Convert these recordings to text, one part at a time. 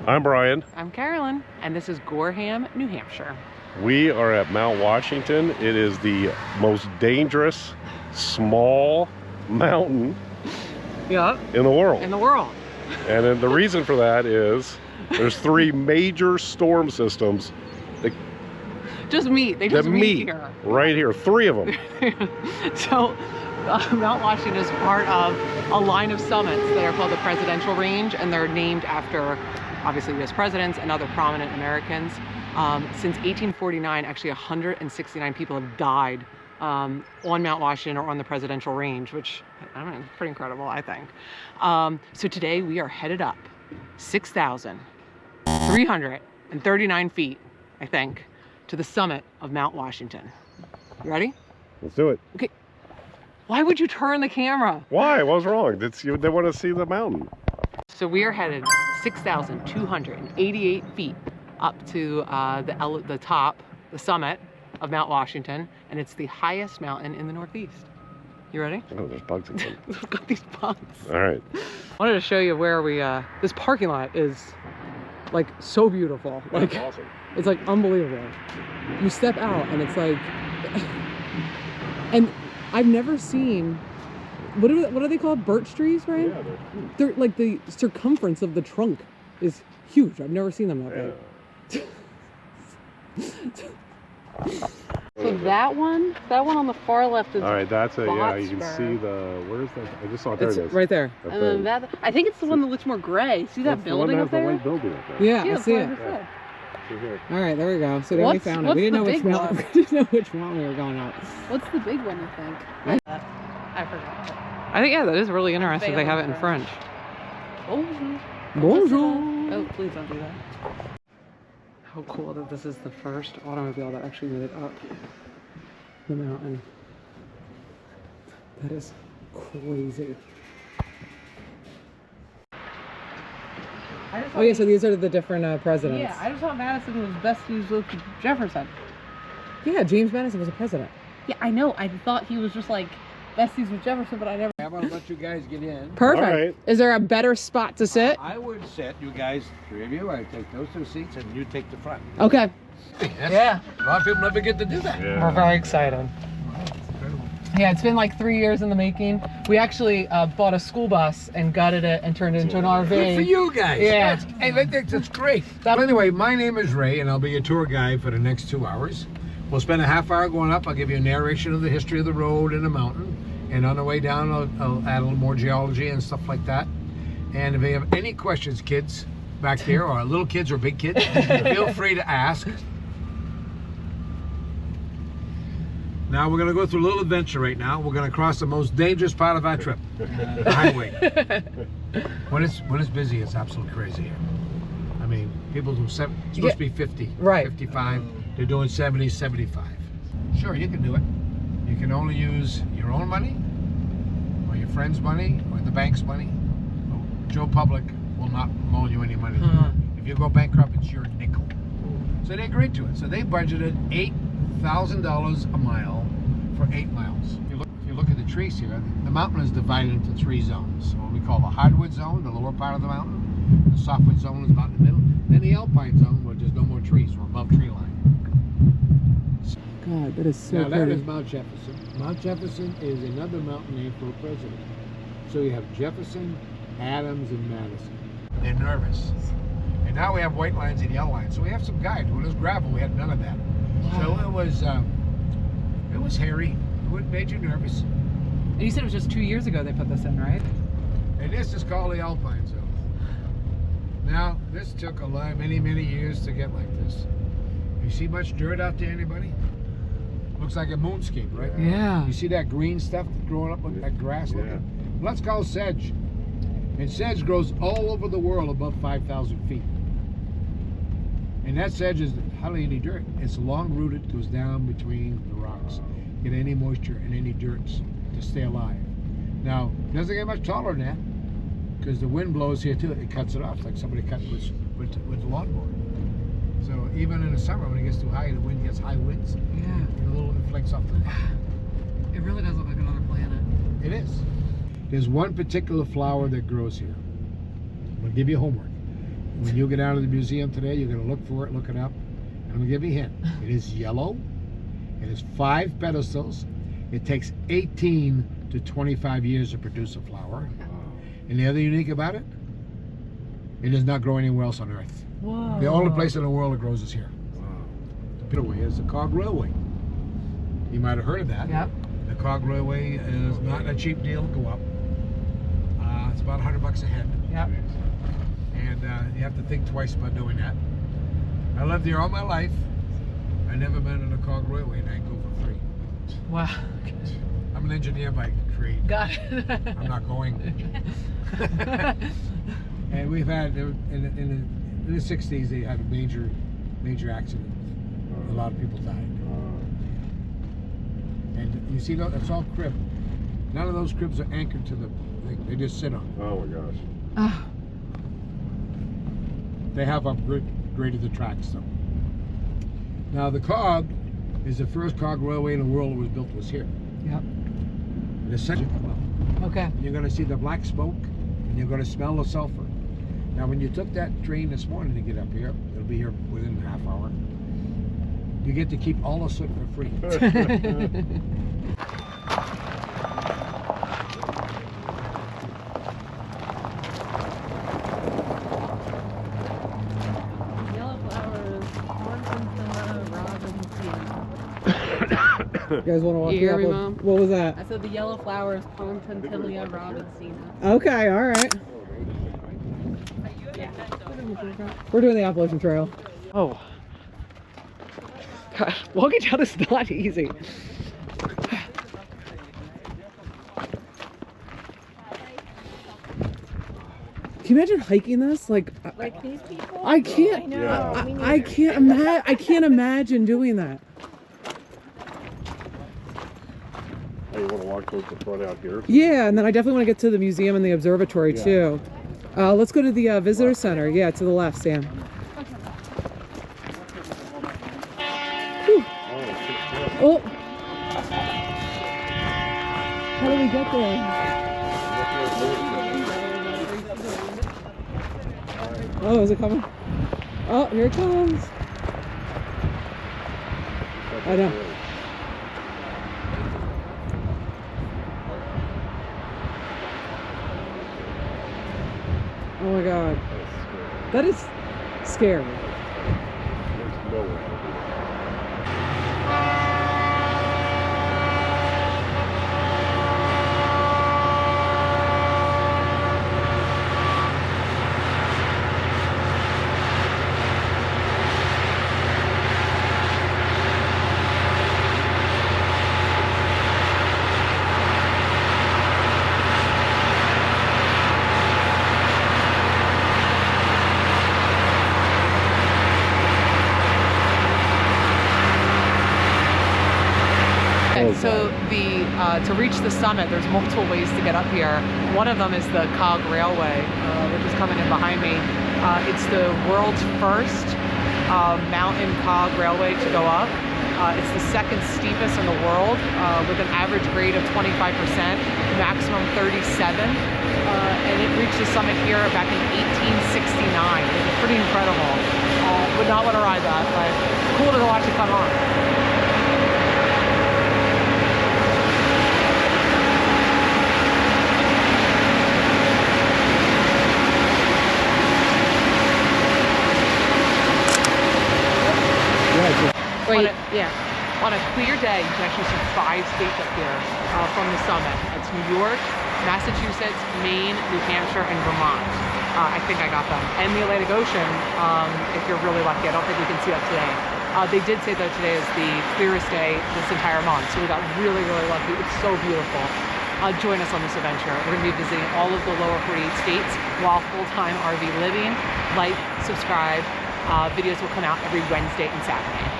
I'm Brian. I'm Carolyn, and this is Gorham, New Hampshire. We are at Mount Washington. It is the most dangerous small mountain in the world. And then the reason for that is there's three major storm systems that just meet. They just meet here. Right here, three of them. So Mount Washington is part of a line of summits that are called the Presidential Range, and they're named after obviously US presidents and other prominent Americans. Since 1849, actually 169 people have died on Mount Washington or on the Presidential Range, which I mean, pretty incredible, I think. So today we are headed up 6,339 feet, I think, to the summit of Mount Washington. You ready? Let's do it. Okay. Why would you turn the camera? Why? What's wrong? They want to see the mountain. So we are headed 6,288 feet up to the top, the summit of Mount Washington, and it's the highest mountain in the Northeast. You ready? Oh, there's bugs in them. We've got these bugs. All right. I wanted to show you where we, this parking lot is like so beautiful. Like, that's awesome. It's like unbelievable. You step out and it's like, and I've never seen, what are they called? Birch trees, right? Yeah, they're like the circumference of the trunk is huge. I've never seen them that big. So that one on the far left is. All right, that's a, yeah, you can Spur. see the, where's that? I just saw it. There it is. Right there. Up And there. then that, I think it's the one that looks more gray. See that That's building the up one that there? has the white building up there. Yeah, I see it. Yeah. See here. All right, there we go. So then we found it. We didn't know which mountain. We didn't know which mountain we were going up. What's the big one, you think? I forgot. I think, yeah, that is really interesting. They have it in French. Bonjour. Bonjour. Oh, please don't do that. How cool that this is the first automobile that actually made it up the mountain. That is crazy. Oh yeah, so these are the different presidents. Yeah, I just thought Madison was besties with Jefferson. Yeah, James Madison was a president. Yeah, I know. I thought he was just like besties with Jefferson, but I never. I'm gonna let you guys get in. Perfect. All right. Is there a better spot to sit? I would sit, you guys, three of you, I take those two seats and you take the front. Okay. Yeah. A lot of people never get to do that. Yeah. We're very excited. Incredible. Yeah, it's been like 3 years in the making. We actually bought a school bus and gutted it and turned it into an RV. Good for you guys. Yeah. Hey, that's great. But anyway, my name is Ray and I'll be your tour guide for the next 2 hours. We'll spend a half hour going up. I'll give you a narration of the history of the road and the mountain. And on the way down, I'll add a little more geology and stuff like that. And if you have any questions, kids back there, or little kids or big kids, feel free to ask. Now we're gonna go through a little adventure right now. We're gonna cross the most dangerous part of our trip, the highway. When it's busy, it's absolutely crazy here. I mean, people do it's supposed to be 50, right. 55. They're doing 70, 75. Sure, you can do it. You can only use your own money, or your friend's money, or the bank's money. Joe Public will not loan you any money. If you go bankrupt, it's your nickel. So they agreed to it. So they budgeted $8,000 a mile for 8 miles. If you look at the trees here, the mountain is divided into 3 zones. So what we call the hardwood zone, the lower part of the mountain. The softwood zone is about in the middle. Then the alpine zone, where there's no more trees, we're above tree line. God, that is so Now that pretty. is Mount Jefferson. Mount Jefferson is another mountain named for a president. So you have Jefferson, Adams, and Madison. They're nervous. And now we have white lines and yellow lines. So we have some guides. When it was gravel, we had none of that. Wow. So it was hairy. It made you nervous. And you said it was just 2 years ago they put this in, right? And this is called the Alpine Zone. Now, this took many years to get like this. You see much dirt out there, anybody? Looks like a moonscape, right? Yeah. You see that green stuff growing up like that grass looking? Yeah. Well, that's called sedge. And sedge grows all over the world above 5,000 feet. And that sedge is hardly any dirt. It's long rooted, goes down between the rocks. Get any moisture and any dirt to stay alive. Now, it doesn't get much taller than that because the wind blows here too. It cuts it off. It's like somebody cut with the lawnmower. So even in the summer when it gets too high, the wind gets high winds. Yeah. It flicks off the It really does look like another planet. It is. There's one particular flower that grows here. I'll give you homework. when you get out of the museum today, you're going to look for it, look it up. And I'm going to give you a hint. It is yellow. It has 5 pedestals. It takes 18 to 25 years to produce a flower. And the other unique about it, it does not grow anywhere else on Earth. Whoa. The only place in the world it grows is here. The Railway is the Cog Railway. You might have heard of that. Yep. The Cog Railway is not a cheap deal to go up. It's about $100 a head. Yep. And you have to think twice about doing that. I lived here all my life. I never been on the Cog Railway, and I go for free. Wow. I'm an engineer by trade. Got it. I'm not going. And we've had in the 60s they had a major accident. A lot of people died. And you see, that's all crib. None of those cribs are anchored to the thing. They just sit on. Oh my gosh. They have upgraded the tracks though. Now the Cog is the first cog railway in the world that was built here. Yep. The second well. Okay. You're going to see the black smoke, and you're going to smell the sulfur. Now, when you took that train this morning to get up here, it'll be here within a half hour. You get to keep all the soot for free. Yellow flowers, You guys want to walk You hear me, Mom? What was that? I said the yellow flowers, Pontentilia robinsina. Okay, all right. We're doing the Appalachian Trail. Oh. God, walking down is not easy. Can you imagine hiking this? Like these people? I can't. I know. Yeah. I can't imagine doing that. Oh, you want to walk towards the front out here? Yeah, and then I definitely want to get to the museum and the observatory too. Let's go to the visitor center. Yeah, to the left, Sam. Whew. Oh. How do we get there? Oh, is it coming? Oh, here it comes. I know. Oh my God. That is scary. There's no way. So to reach the summit, there's multiple ways to get up here. One of them is the Cog Railway, which is coming in behind me. It's the world's first mountain cog railway to go up. It's the second steepest in the world, with an average grade of 25%, maximum 37, and it reached the summit here back in 1869. It's pretty incredible. Would not want to ride that, but cool to watch it come on. On a clear day, you can actually see 5 states up here from the summit. It's New York, Massachusetts, Maine, New Hampshire, and Vermont. I think I got them. And the Atlantic Ocean, if you're really lucky. I don't think we can see that today. They did say that today is the clearest day this entire month, so we got really, really lucky. It's so beautiful. Join us on this adventure. We're going to be visiting all of the lower 48 states while full-time RV living. Like, subscribe. Videos will come out every Wednesday and Saturday.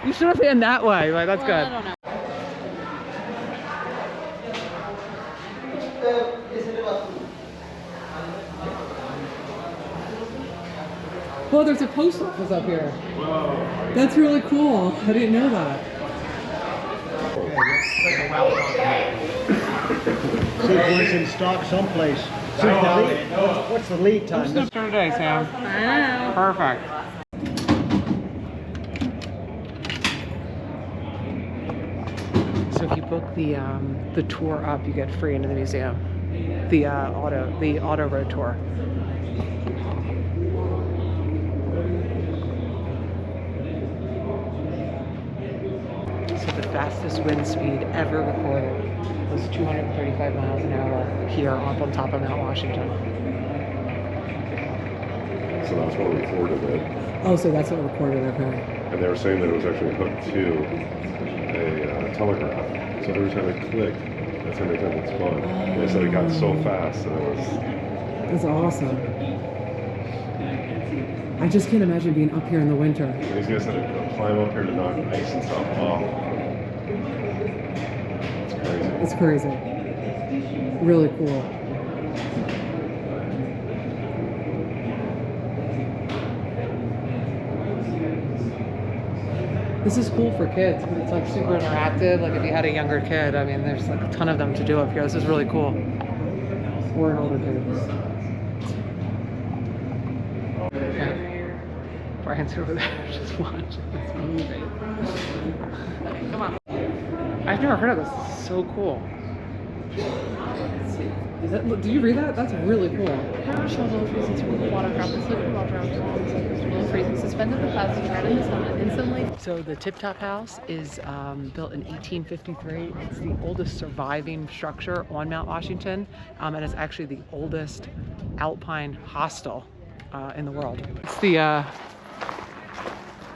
You should have been that way. Like, that's good. I don't know. Well, there's a post office up here. Whoa. That's really cool. I didn't know that. See if it's in stock someplace. What's the lead time? What's the today, Sam? I know. Perfect. So if you book the tour up, you get free into the museum. The auto road tour. So the fastest wind speed ever recorded was 235 miles an hour here up on top of Mount Washington. So that's what recorded it. Oh, so that's what recorded it, okay. And they were saying that it was actually hooked to a telegraph. So every time it clicked, that's how many times it spun. And they said it got so fast that it was... That's awesome. I just can't imagine being up here in the winter. These guys had to climb up here to knock ice and stuff off. It's crazy. It's crazy. Really cool. This is cool for kids because it's like super interactive. Like if you had a younger kid, I mean, there's like a ton of them to do up here. This is really cool. Or an older kid. Brian's over there just watching this movie. Come on. I've never heard of this. This is so cool. Do you read that? That's really cool. So the Tip Top House is built in 1853. It's the oldest surviving structure on Mount Washington, and it's actually the oldest alpine hostel in the world. It's the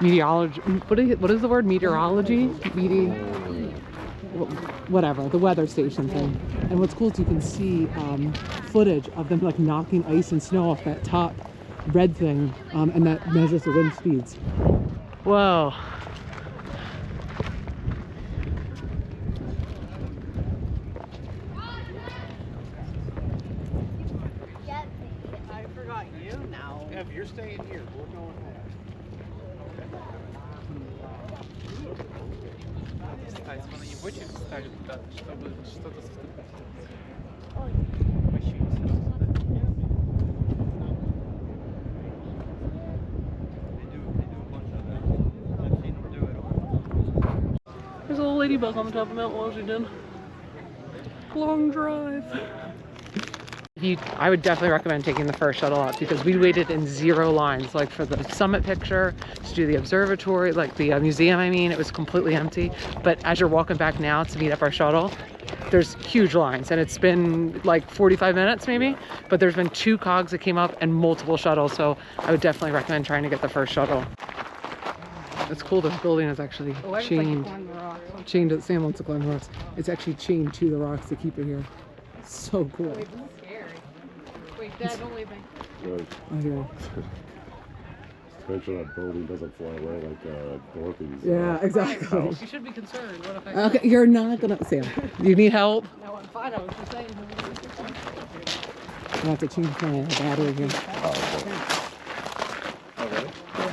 meteorology. What is the word? Meteorology? Whatever, the weather station thing. And what's cool is you can see footage of them like knocking ice and snow off that top red thing, and that measures the wind speeds. Whoa. I forgot you now. Yeah, if you're staying here, we're going home. There's a little ladybug on the top of Mount Washington. Long drive. I would definitely recommend taking the first shuttle up because we waited in 0 lines, like for the summit picture, to do the observatory, like the museum, I mean, it was completely empty. But as you're walking back now to meet up our shuttle, there's huge lines, and it's been like 45 minutes maybe, but there's been 2 cogs that came up and multiple shuttles, so I would definitely recommend trying to get the first shuttle. It's cool, this building is actually chained. Chained to, Sam wants to climb the rocks. It's actually chained to the rocks to keep it here. So cool. Wait, this is scary. Wait, Dad, don't leave me. Good. I hear. Make sure that building doesn't fly away like Dorothy's. Yeah, exactly. You should be concerned. What if I... Okay, you're not gonna, Sam. You need help? No, I'm fine. I was just saying. I have to change my battery again. Oh, really? Yeah.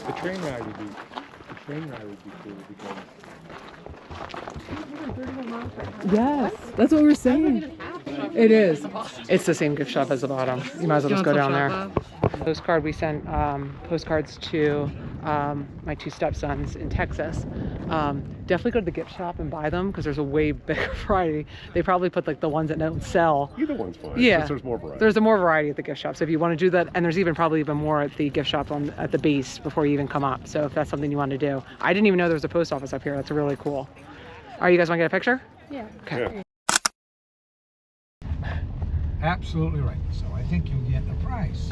The train ride would be cool because. Yes, that's what we're saying. It is. It's the same gift shop as the bottom. You might as well just go down there. Postcard, we sent postcards to my 2 stepsons in Texas. Definitely go to the gift shop and buy them because there's a way bigger variety. They probably put like the ones that don't sell. Either one's fine. Yeah, there's more variety. There's more variety at the gift shop. So if you want to do that, and there's probably even more at the gift shop at the base before you even come up. So if that's something you want to do, I didn't even know there was a post office up here. That's really cool. All right, you guys want to get a picture? Yeah. Okay. Yeah. Absolutely right. So I think you'll get a prize.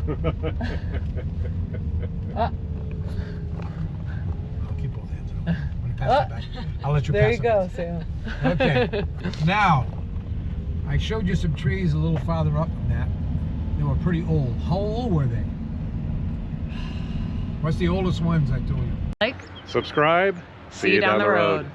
I'll keep both hands up. When you pass it back, I'll let you There pass you it. go, Sam. Okay. Now, I showed you some trees a little farther up than that. They were pretty old. How old were they? What's the oldest ones I told you? Like, Subscribe. see you down the road.